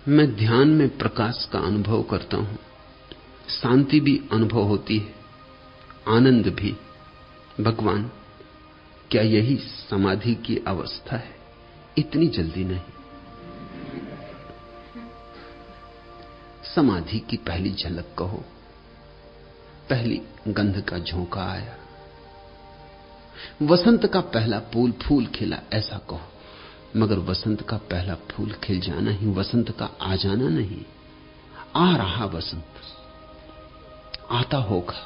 मैं ध्यान में प्रकाश का अनुभव करता हूं, शांति भी अनुभव होती है, आनंद भी। भगवान, क्या यही समाधि की अवस्था है? इतनी जल्दी नहीं। समाधि की पहली झलक कहो, पहली गंध का झोंका आया, वसंत का पहला फूल खिला, ऐसा कहो। मगर वसंत का पहला फूल खिल जाना ही वसंत का आ जाना नहीं। आ रहा वसंत, आता होगा।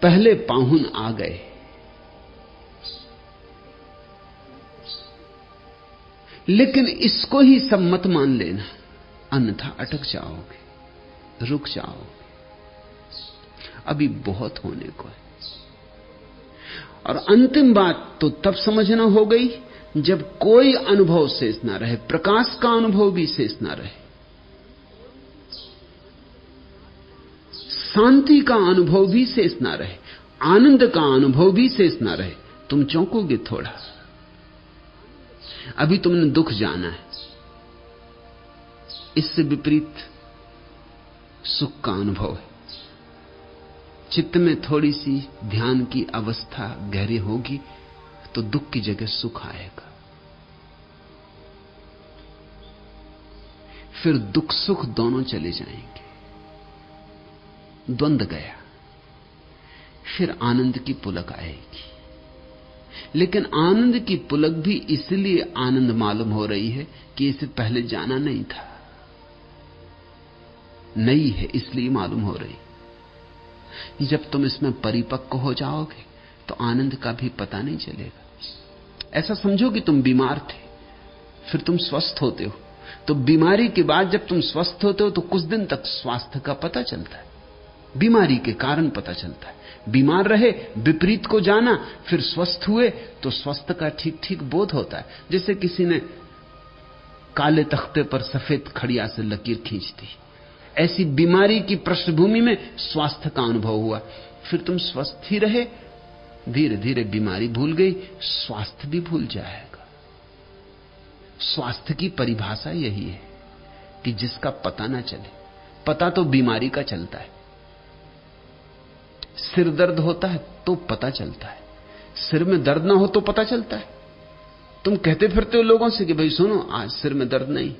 पहले पाहुन आ गए। लेकिन इसको ही सब मत मान लेना, अन्यथा अटक जाओगे, रुक जाओगे। अभी बहुत होने को है। और अंतिम बात तो तब समझना हो गई जब कोई अनुभव शेष ना रहे, प्रकाश का अनुभव भी शेष ना रहे, शांति का अनुभव भी शेष ना रहे, आनंद का अनुभव भी शेष ना रहे। तुम चौंकोगे थोड़ा। अभी तुमने दुख जाना है, इससे विपरीत सुख का अनुभव है। चित्त में थोड़ी सी ध्यान की अवस्था गहरी होगी तो दुख की जगह सुख आएगा। फिर दुख सुख दोनों चले जाएंगे, द्वंद्व गया। फिर आनंद की पुलक आएगी। लेकिन आनंद की पुलक भी इसलिए आनंद मालूम हो रही है कि इसे पहले जाना नहीं था, नई है इसलिए मालूम हो रही। जब तुम इसमें परिपक्व हो जाओगे तो आनंद का भी पता नहीं चलेगा। ऐसा समझो कि तुम बीमार थे, फिर तुम स्वस्थ होते हो, तो बीमारी के बाद जब तुम स्वस्थ होते हो तो कुछ दिन तक स्वास्थ्य का पता चलता है, बीमारी के कारण पता चलता है। बीमार रहे, विपरीत को जाना, फिर स्वस्थ हुए तो स्वस्थ का ठीक ठीक बोध होता है। जैसे किसी ने काले तख्ते पर सफेद खड़िया से लकीर खींच दी, ऐसी बीमारी की पृष्ठभूमि में स्वास्थ्य का अनुभव हुआ। फिर तुम स्वस्थ ही रहे, धीरे धीरे बीमारी भूल गई, स्वास्थ्य भी भूल जाएगा। स्वास्थ्य की परिभाषा यही है कि जिसका पता ना चले। पता तो बीमारी का चलता है। सिर दर्द होता है तो पता चलता है, सिर में दर्द ना हो तो पता चलता है। तुम कहते फिरते हो लोगों से कि भाई सुनो, आज सिर में दर्द नहीं,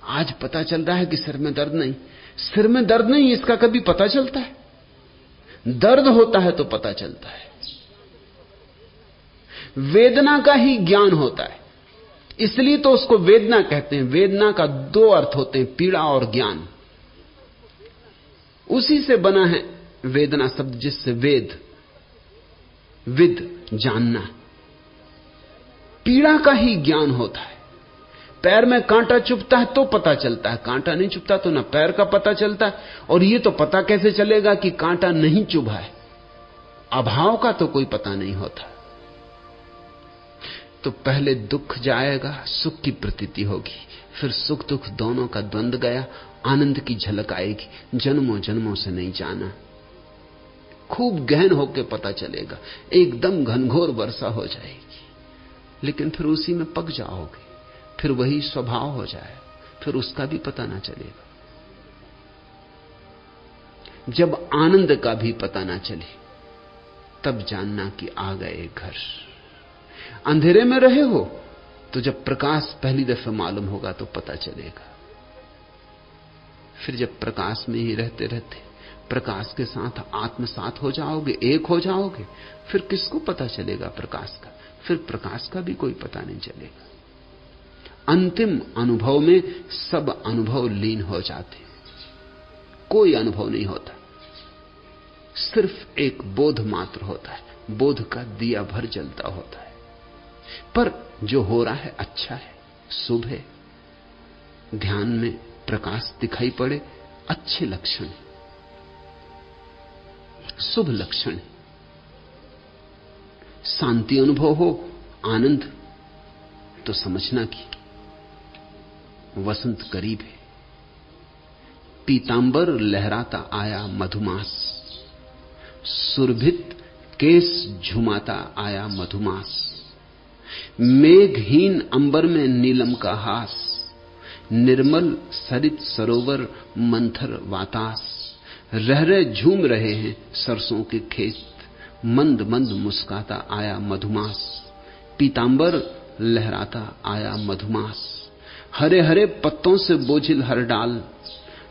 आज पता चल रहा है कि सिर में दर्द नहीं। सिर में दर्द नहीं, इसका कभी पता चलता है? दर्द होता है तो पता चलता है। वेदना का ही ज्ञान होता है, इसलिए तो उसको वेदना कहते हैं। वेदना का दो अर्थ होते हैं, पीड़ा और ज्ञान। उसी से बना है वेदना शब्द, जिससे विद जानना। पीड़ा का ही ज्ञान होता है। पैर में कांटा चुभता है तो पता चलता है, कांटा नहीं चुभता तो ना पैर का पता चलता है। और यह तो पता कैसे चलेगा कि कांटा नहीं चुभा है? अभाव का तो कोई पता नहीं होता। तो पहले दुख जाएगा, सुख की प्रतीति होगी, फिर सुख दुख दोनों का द्वंद्व गया, आनंद की झलक आएगी। जन्मों जन्मों से नहीं जाना, खूब गहन होकर पता चलेगा, एकदम घनघोर वर्षा हो जाएगी। लेकिन फिर उसी में पक जाओगे, फिर वही स्वभाव हो जाए, फिर उसका भी पता ना चलेगा। जब आनंद का भी पता ना चले तब जानना कि आ गए घर। अंधेरे में रहे हो तो जब प्रकाश पहली दफे मालूम होगा तो पता चलेगा। फिर जब प्रकाश में ही रहते रहते प्रकाश के साथ आत्मसात हो जाओगे, एक हो जाओगे, फिर किसको पता चलेगा प्रकाश का? फिर प्रकाश का भी कोई पता नहीं चलेगा। अंतिम अनुभव में सब अनुभव लीन हो जाते, कोई अनुभव नहीं होता, सिर्फ एक बोध मात्र होता है। बोध का दिया भर जलता होता है, पर जो हो रहा है अच्छा है, शुभ है। ध्यान में प्रकाश दिखाई पड़े, अच्छे लक्षण है, शुभ लक्षण है। शांति अनुभव हो, आनंद, तो समझना कि वसंत करीब है। पीतांबर लहराता आया मधुमास, सुरभित केस झुमाता आया मधुमास। मेघहीन अंबर में नीलम का हास, निर्मल सरित सरोवर मंथर वातास। रह रहे झूम रहे हैं सरसों के खेत, मंद मंद मुस्काता आया मधुमास। पीतांबर लहराता आया मधुमास। हरे हरे पत्तों से बोझिल हर डाल,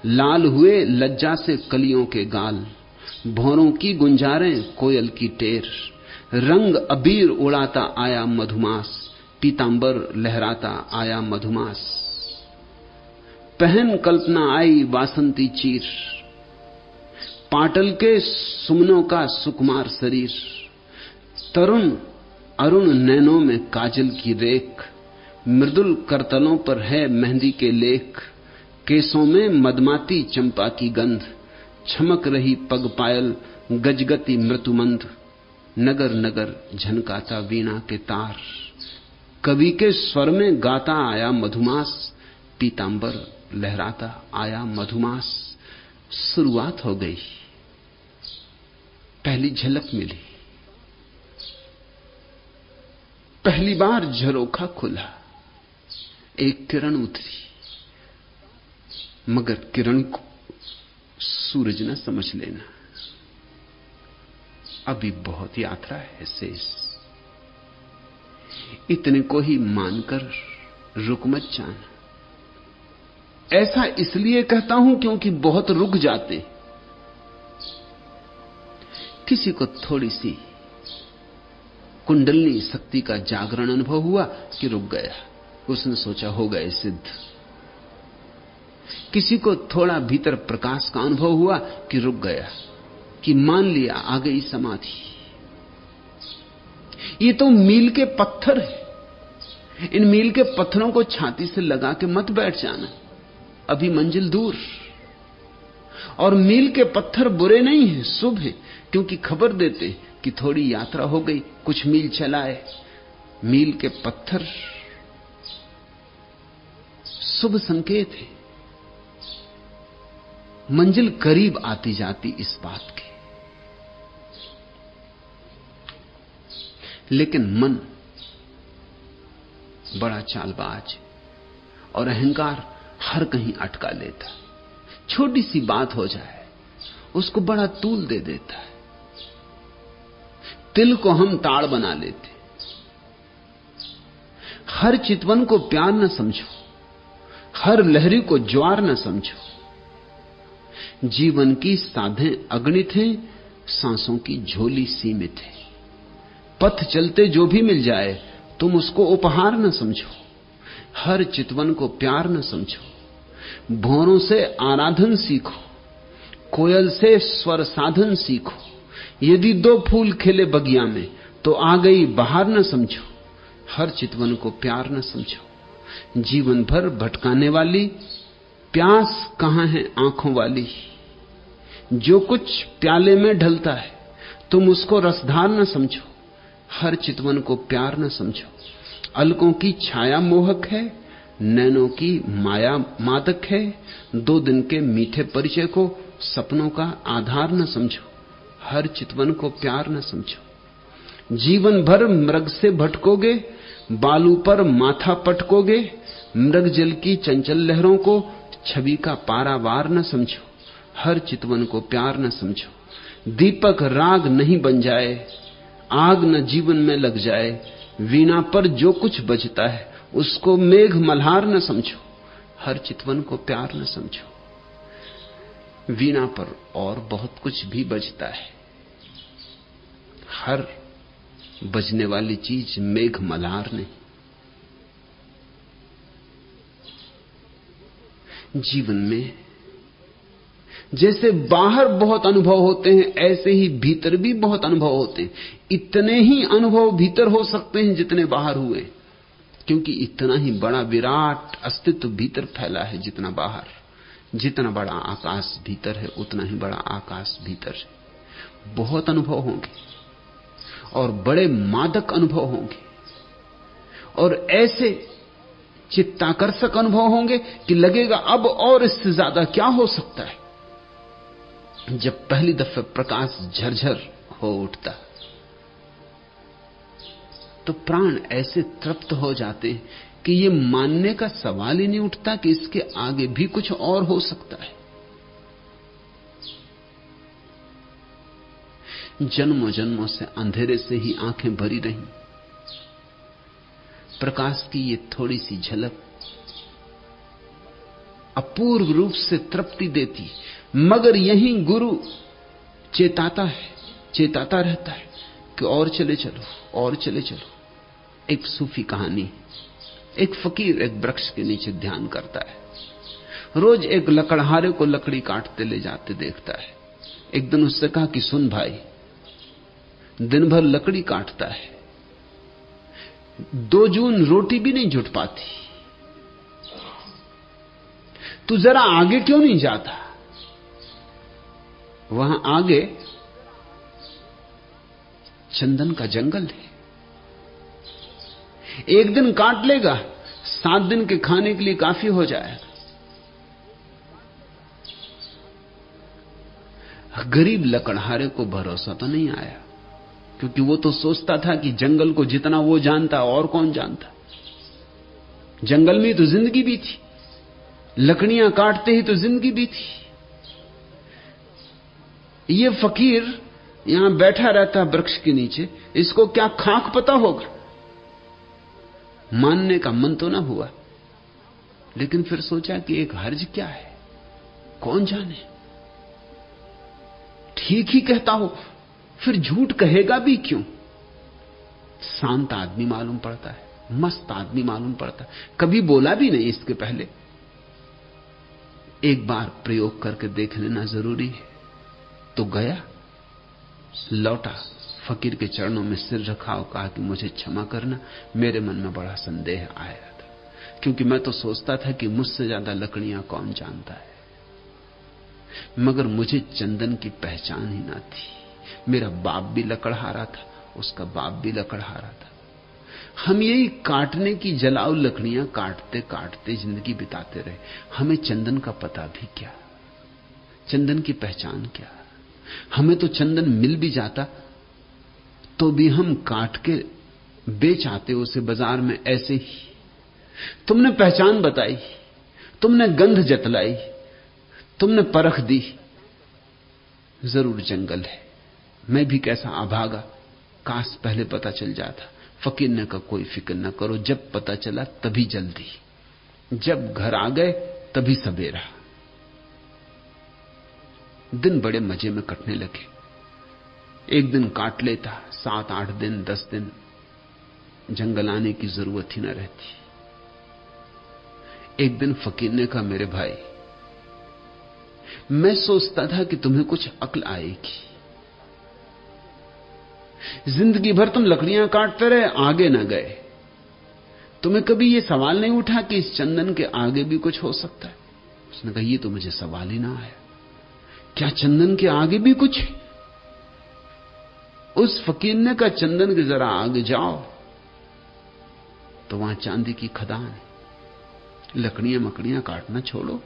लाल हुए लज्जा से कलियों के गाल। भौरों की गुंजारें कोयल की टेर, रंग अबीर उड़ाता आया मधुमास। पीतांबर लहराता आया मधुमास। पहन कल्पना आई वासंती चीर, पाटल के सुमनों का सुकुमार शरीर। तरुण अरुण नैनों में काजल की रेख, मृदुल करतलों पर है मेहंदी के लेख। केसों में मदमाती चंपा की गंध, छमक रही पग पायल गजगति मृत्युमंद। नगर नगर झनकाता वीणा के तार, कवि के स्वर में गाता आया मधुमास। पीतांबर लहराता आया मधुमास। शुरुआत हो गई, पहली झलक मिली, पहली बार झरोखा खुला, एक किरण उतरी, मगर किरण को सूरज न समझ लेना, अभी बहुत यात्रा है शेष। इतने को ही मानकर रुक मत जाना। ऐसा इसलिए कहता हूं क्योंकि बहुत रुक जाते। किसी को थोड़ी सी कुंडलनी शक्ति का जागरण अनुभव हुआ कि रुक गया, उसने सोचा हो गए सिद्ध। किसी को थोड़ा भीतर प्रकाश का अनुभव हुआ कि रुक गया, कि मान लिया आ गई समाधि। ये तो मील के पत्थर है। इन मील के पत्थरों को छाती से लगा के मत बैठ जाना, अभी मंजिल दूर। और मील के पत्थर बुरे नहीं हैं, शुभ हैं, क्योंकि खबर देते कि थोड़ी यात्रा हो गई, कुछ मील चलाए। मील के पत्थर शुभ संकेत है, मंजिल करीब आती जाती इस बात की। लेकिन मन बड़ा चालबाज और अहंकार हर कहीं अटका लेता। छोटी सी बात हो जाए उसको बड़ा तूल दे देता है। तिल को हम ताड़ बना लेते। हर चितवन को प्यार न समझो, हर लहरी को ज्वार न समझो। जीवन की साधें अगणित हैं, सांसों की झोली सीमित है। पथ चलते जो भी मिल जाए तुम उसको उपहार न समझो, हर चितवन को प्यार न समझो। भौरों से आराधन सीखो, कोयल से स्वर साधन सीखो। यदि दो फूल खिले बगिया में तो आ गई बहार न समझो, हर चितवन को प्यार न समझो। जीवन भर भटकाने वाली प्यास कहां है आंखों वाली। जो कुछ प्याले में ढलता है तुम उसको रसधार न समझो, हर चितवन को प्यार न समझो। अलकों की छाया मोहक है, नैनों की माया मादक है। दो दिन के मीठे परिचय को सपनों का आधार न समझो, हर चितवन को प्यार न समझो। जीवन भर मृग से भटकोगे, बालू पर माथा पटकोगे। मृग जल की चंचल लहरों को छवि का पारावार न समझो, हर चितवन को प्यार न समझो। दीपक राग नहीं बन जाए, आग न जीवन में लग जाए। वीणा पर जो कुछ बजता है उसको मेघ मल्हार न समझो, हर चितवन को प्यार न समझो। वीणा पर और बहुत कुछ भी बजता है, हर बजने वाली चीज मेघ मल्हार नहीं। जीवन में जैसे बाहर बहुत अनुभव होते हैं ऐसे ही भीतर भी बहुत अनुभव होते हैं। इतने ही अनुभव भीतर हो सकते हैं जितने बाहर हुए, क्योंकि इतना ही बड़ा विराट अस्तित्व भीतर फैला है जितना बाहर। जितना बड़ा आकाश भीतर है उतना ही बड़ा आकाश भीतर है। बहुत अनुभव होंगे और बड़े मादक अनुभव होंगे और ऐसे चित्ताकर्षक अनुभव होंगे कि लगेगा अब और इससे ज्यादा क्या हो सकता है। जब पहली दफे प्रकाश झरझर हो उठता तो प्राण ऐसे तृप्त हो जाते हैं कि ये मानने का सवाल ही नहीं उठता कि इसके आगे भी कुछ और हो सकता है। जन्मों जन्मों से अंधेरे से ही आंखें भरी रहीं। प्रकाश की ये थोड़ी सी झलक अपूर्व रूप से तृप्ति देती, मगर यही गुरु चेताता है, चेताता रहता है कि और चले चलो, और चले चलो। एक सूफी कहानी, एक फकीर एक वृक्ष के नीचे ध्यान करता है। रोज एक लकड़हारे को लकड़ी काटते ले जाते देखता है। एक दिन उससे कहा कि सुन भाई, दिन भर लकड़ी काटता है, 2 जून रोटी भी नहीं जुट पाती, तू जरा आगे क्यों नहीं जाता? वहां आगे चंदन का जंगल है, एक दिन काट लेगा, 7 दिन के खाने के लिए काफी हो जाएगा। गरीब लकड़हारे को भरोसा तो नहीं आया, क्योंकि वो तो सोचता था कि जंगल को जितना वो जानता और कौन जानता। जंगल में तो जिंदगी भी थी, लकड़ियां काटते ही तो जिंदगी भी थी। ये फकीर यहां बैठा रहता वृक्ष के नीचे, इसको क्या खाक पता होगा? मानने का मन तो ना हुआ, लेकिन फिर सोचा कि एक हर्ज क्या है, कौन जाने, ठीक ही कहता हो, फिर झूठ कहेगा भी क्यों? शांत आदमी मालूम पड़ता है, मस्त आदमी मालूम पड़ता है, कभी बोला भी नहीं इसके पहले। एक बार प्रयोग करके देख लेना जरूरी है। तो गया, लौटा, फकीर के चरणों में सिर रखा और कहा कि मुझे क्षमा करना, मेरे मन में बड़ा संदेह आया था, क्योंकि मैं तो सोचता था कि मुझसे ज्यादा लकड़ियां कौन जानता है, मगर मुझे चंदन की पहचान ही ना थी। मेरा बाप भी लकड़हारा था, उसका बाप भी लकड़हारा था। हम यही काटने की जलाऊ लकड़ियां काटते काटते जिंदगी बिताते रहे। हमें चंदन का पता भी क्या, चंदन की पहचान क्या? हमें तो चंदन मिल भी जाता तो भी हम काट के बेच आते उसे बाजार में ऐसे ही। तुमने पहचान बताई, तुमने गंध जतलाई, तुमने परख दी, जरूर जंगल है। मैं भी कैसा अभागा, काश पहले पता चल जाता। फकीर ने कहा कोई फिक्र न करो, जब पता चला तभी जल्दी, जब घर आ गए तभी सवेरा। दिन बड़े मजे में कटने लगे। एक दिन काट लेता, 7-8 दिन 10 दिन जंगल आने की जरूरत ही न रहती। एक दिन फकीर ने कहा मेरे भाई, मैं सोचता था कि तुम्हें कुछ अक्ल आएगी। जिंदगी भर तुम लकड़ियां काटते रहे, आगे न गए। तुम्हें कभी यह सवाल नहीं उठा कि इस चंदन के आगे भी कुछ हो सकता है? उसने कहा यह तो मुझे सवाल ही ना आया। क्या चंदन के आगे भी कुछ है? उस फकीर ने कहा चंदन के जरा आगे जाओ तो वहां चांदी की खदान है। लकड़ियां मकड़ियां काटना छोड़ो,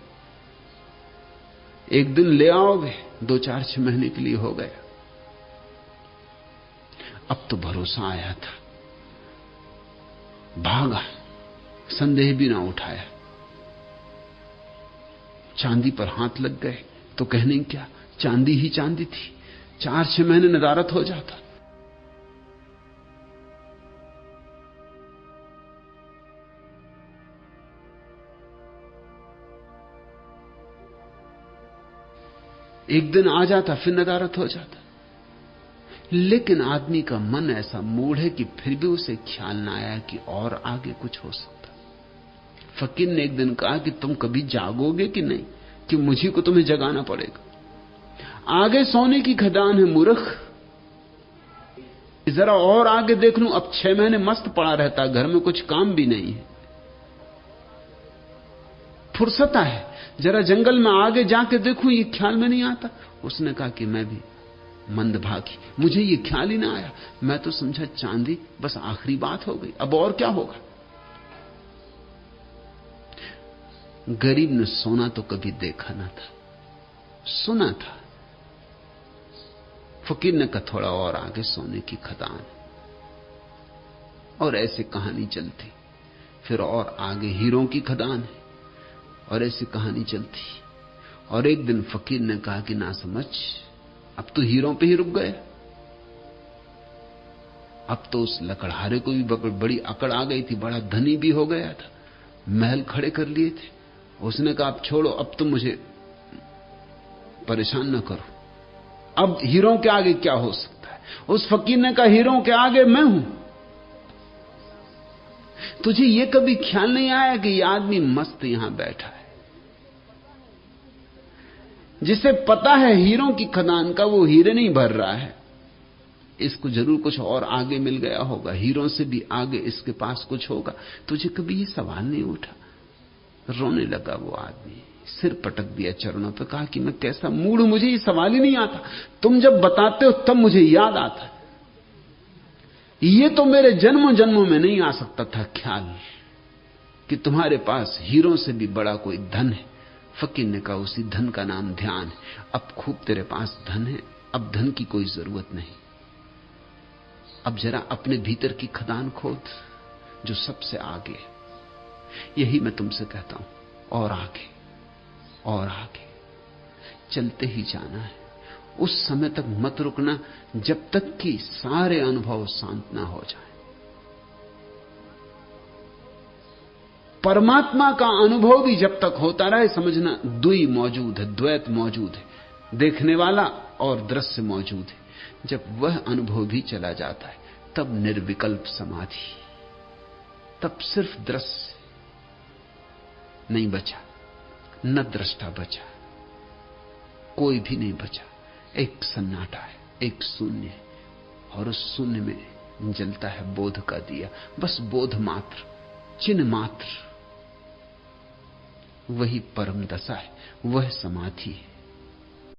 एक दिन ले आओगे, 2-4-6 महीने के लिए हो गया। अब तो भरोसा आया था, भागा, संदेह भी ना उठाया। चांदी पर हाथ लग गए तो कहने क्या, चांदी ही चांदी थी। 4-6 महीने नदारत हो जाता। एक दिन आ जाता, फिर नदारत हो जाता। लेकिन आदमी का मन ऐसा मूढ़ है कि फिर भी उसे ख्याल ना आया कि और आगे कुछ हो सकता। फकीर ने एक दिन कहा कि तुम कभी जागोगे कि नहीं, कि मुझी को तुम्हें जगाना पड़ेगा। आगे सोने की खदान है मूर्ख, जरा और आगे देख लूं। अब 6 महीने मस्त पड़ा रहता, घर में कुछ काम भी नहीं है, फुर्सत है, जरा जंगल में आगे जाके देखूं, ये ख्याल में नहीं आता। उसने कहा कि मैं भी मंदभागी, मुझे ये ख्याल ही ना आया। मैं तो समझा चांदी बस आखिरी बात हो गई, अब और क्या होगा। गरीब ने सोना तो कभी देखा ना था, सुना था। फकीर ने कहा थोड़ा और आगे सोने की खदान। और ऐसे कहानी चलती। फिर और आगे हीरों की खदान है, और ऐसी कहानी चलती। और एक दिन फकीर ने कहा कि ना समझ, अब तो हीरों पे ही रुक गए। अब तो उस लकड़हारे को भी बड़ी अकड़ आ गई थी, बड़ा धनी भी हो गया था, महल खड़े कर लिए थे। उसने कहा अब छोड़ो, अब तुम मुझे परेशान न करो, अब हीरों के आगे क्या हो सकता है। उस फकीर ने कहा हीरों के आगे मैं हूं। तुझे यह कभी ख्याल नहीं आया कि यह आदमी मस्त यहां बैठा है, जिसे पता है हीरों की खदान का, वो हीरे नहीं भर रहा है, इसको जरूर कुछ और आगे मिल गया होगा, हीरों से भी आगे इसके पास कुछ होगा। तुझे कभी ये सवाल नहीं उठा? रोने लगा वो आदमी, सिर पटक दिया चरणों पर, कहा कि मैं कैसा मूढ़, मुझे ये सवाल ही नहीं आता। तुम जब बताते हो तब मुझे याद आता है। ये तो मेरे जन्मों जन्मों में नहीं आ सकता था ख्याल कि तुम्हारे पास हीरों से भी बड़ा कोई धन है। फकीर ने कहा उसी धन का नाम ध्यान है। अब खूब तेरे पास धन है, अब धन की कोई जरूरत नहीं। अब जरा अपने भीतर की खदान खोद जो सबसे आगे है। यही मैं तुमसे कहता हूं, और आगे और आगे चलते ही जाना है। उस समय तक मत रुकना जब तक कि सारे अनुभव शांत ना हो जाए। परमात्मा का अनुभव भी जब तक होता रहे, समझना द्वि मौजूद है, द्वैत मौजूद है, देखने वाला और दृश्य मौजूद है। जब वह अनुभव भी चला जाता है तब निर्विकल्प समाधि, तब सिर्फ दृश्य नहीं बचा, न दृष्टा बचा, कोई भी नहीं बचा। एक सन्नाटा है, एक शून्य है, और उस शून्य में जलता है बोध का दिया। बस बोध मात्र, चिन्ह मात्र, वही परम दशा है, वह समाधि है।